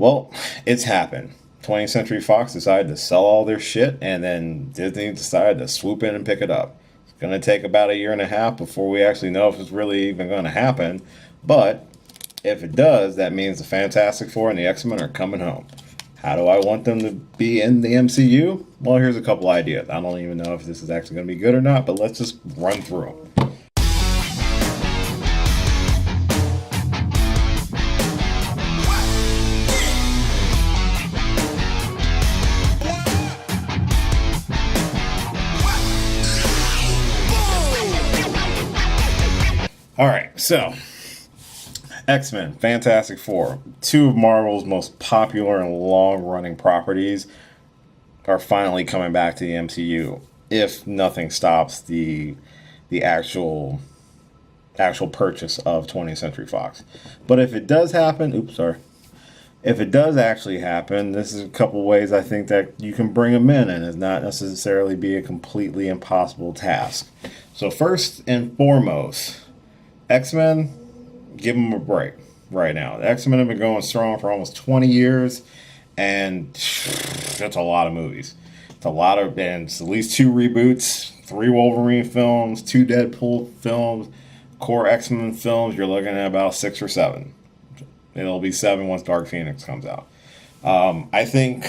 Well, it's happened. 20th Century Fox decided to sell all their shit, and then Disney decided to swoop in and pick it up. It's going to take about a year and a half before we actually know if it's really even going to happen. But if it does, that means the Fantastic Four and the X-Men are coming home. How do I want them to be in the MCU? Well, here's a couple ideas. I don't even know if this is actually going to be good or not, but let's just run through them. All right, so X-Men, Fantastic Four, two of Marvel's most popular and long-running properties, are finally coming back to the MCU. If nothing stops the actual purchase of 20th Century Fox, but if it does happen, if it does actually happen, this is a couple ways I think that you can bring them in, and it's not necessarily be a completely impossible task. So first and foremost, X-Men, give them a break right now. The X-Men have been going strong for almost 20 years, and that's a lot of movies. It's a lot of, and it's at least 2 reboots, 3 Wolverine films, 2 Deadpool films, core X-Men films. You're looking at about 6 or 7. It'll be 7 once Dark Phoenix comes out. I think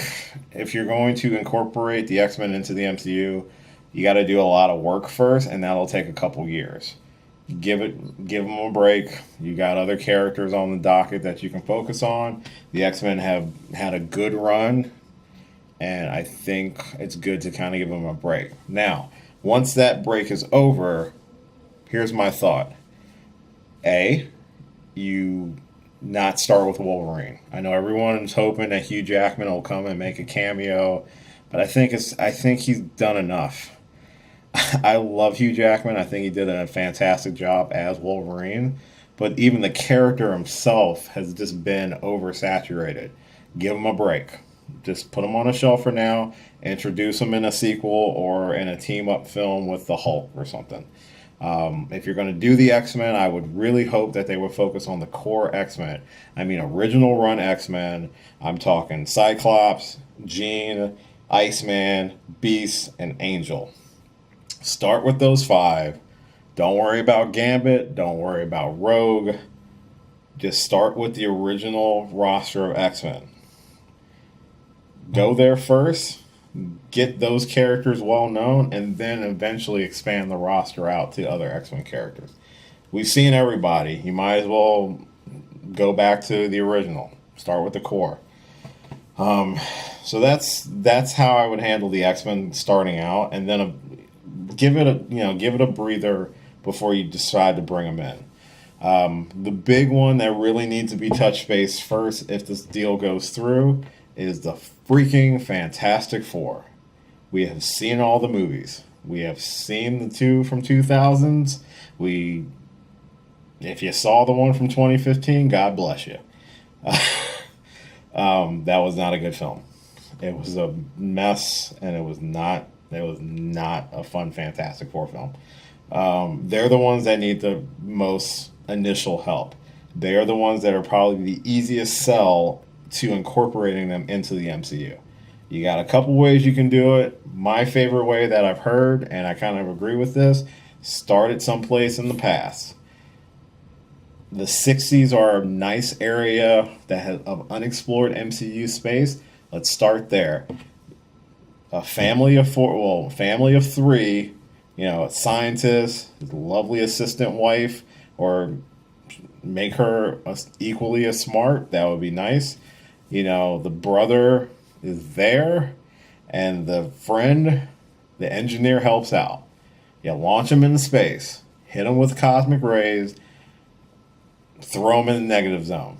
if you're going to incorporate the X-Men into the MCU, you got to do a lot of work first, and that'll take a couple years. Give them a break. You got other characters on the docket that you can focus on. The X-Men have had a good run, and I think it's good to kind of give them a break. Now, once that break is over, here's my thought. You not start with Wolverine. I know everyone's hoping that Hugh Jackman will come and make a cameo, but I think he's done enough. I love Hugh Jackman. I think he did a fantastic job as Wolverine. But even the character himself has just been oversaturated. Give him a break. Just put him on a shelf for now. Introduce him in a sequel or in a team-up film with the Hulk or something. If you're going to do the X-Men, I would really hope that they would focus on the core X-Men. I mean, original run X-Men. I'm talking Cyclops, Jean, Iceman, Beast, and Angel. Start with those 5. Don't worry about Gambit. Don't worry about Rogue. Just start with the original roster of X-Men. Go there first. Get those characters well known, and then eventually expand the roster out to other X-Men characters. We've seen everybody. You might as well go back to the original. Start with the core. So that's how I would handle the X-Men starting out, and then give it a breather before you decide to bring them in. The big one that really needs to be touch base first, if this deal goes through, is the freaking Fantastic Four. We have seen all the movies. We have seen the 2 from 2000s. If you saw the one from 2015, God bless you. That was not a good film. It was a mess, and it was not a fun Fantastic Four film. They're the ones that need the most initial help. They are the ones that are probably the easiest sell to incorporating them into the MCU. You got a couple ways you can do it. My favorite way that I've heard, and I kind of agree with this, start at someplace in the past. The 60s are a nice area that has of unexplored MCU space. Let's start there. A family of 3, a scientist, his lovely assistant wife, or make her equally as smart. That would be nice. The brother is there, and the friend, the engineer, helps out. You launch him into space, hit him with cosmic rays, throw him in the negative zone.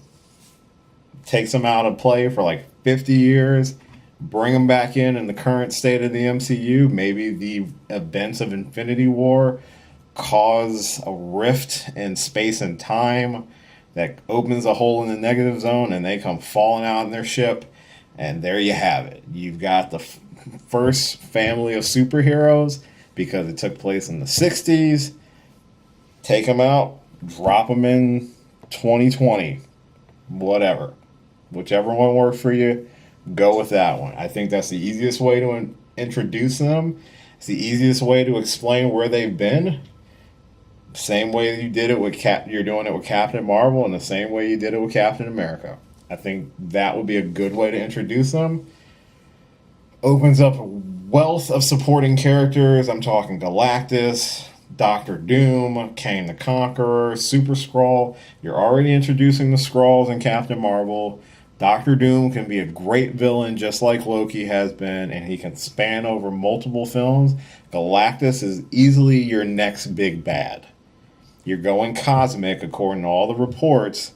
Takes him out of play for like 50 years, bring him back in the current state of the MCU. Maybe the events of Infinity War cause a rift in space and time that opens a hole in the negative zone, and they come falling out in their ship, and there you have it. You've got the first family of superheroes because it took place in the 60s. Take them out, drop them in 2020, whatever. Whichever one works for you, go with that one. I think that's the easiest way to introduce them. It's the easiest way to explain where they've been. Same way you did it with you're doing it with Captain Marvel, and the same way you did it with Captain America. I think that would be a good way to introduce them. Opens up a wealth of supporting characters. I'm talking Galactus, Doctor Doom, Kang the Conqueror, Super Skrull. You're already introducing the Skrulls in Captain Marvel. Doctor Doom can be a great villain just like Loki has been, and he can span over multiple films. Galactus is easily your next big bad. You're going cosmic according to all the reports.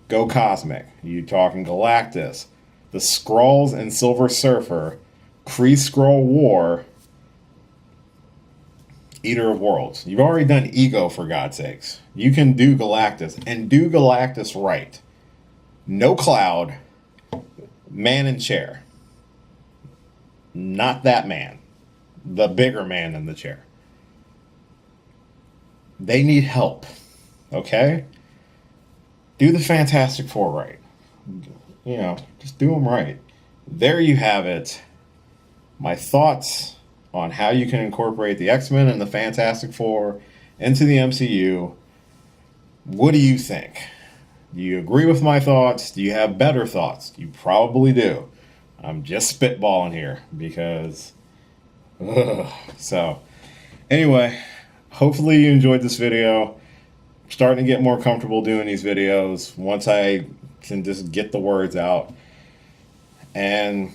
Go cosmic. You're talking Galactus, the Skrulls and Silver Surfer, Kree-Skrull War, Eater of Worlds. You've already done Ego, for God's sakes. You can do Galactus, and do Galactus right. No cloud, man in chair. Not that man. The bigger man in the chair. They need help. Okay? Do the Fantastic Four right. You know, just do them right. There you have it. My thoughts on how you can incorporate the X-Men and the Fantastic Four into the MCU. What do you think? Do you agree with my thoughts? Do you have better thoughts? You probably do. I'm just spitballing here because... So, anyway, hopefully you enjoyed this video. I'm starting to get more comfortable doing these videos once I can just get the words out. And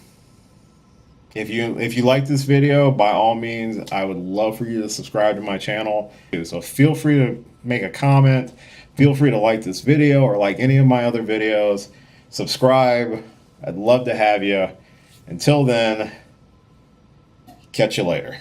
if you like this video, by all means, I would love for you to subscribe to my channel. So feel free to make a comment. Feel free to like this video or like any of my other videos. Subscribe. I'd love to have you. Until then, catch you later.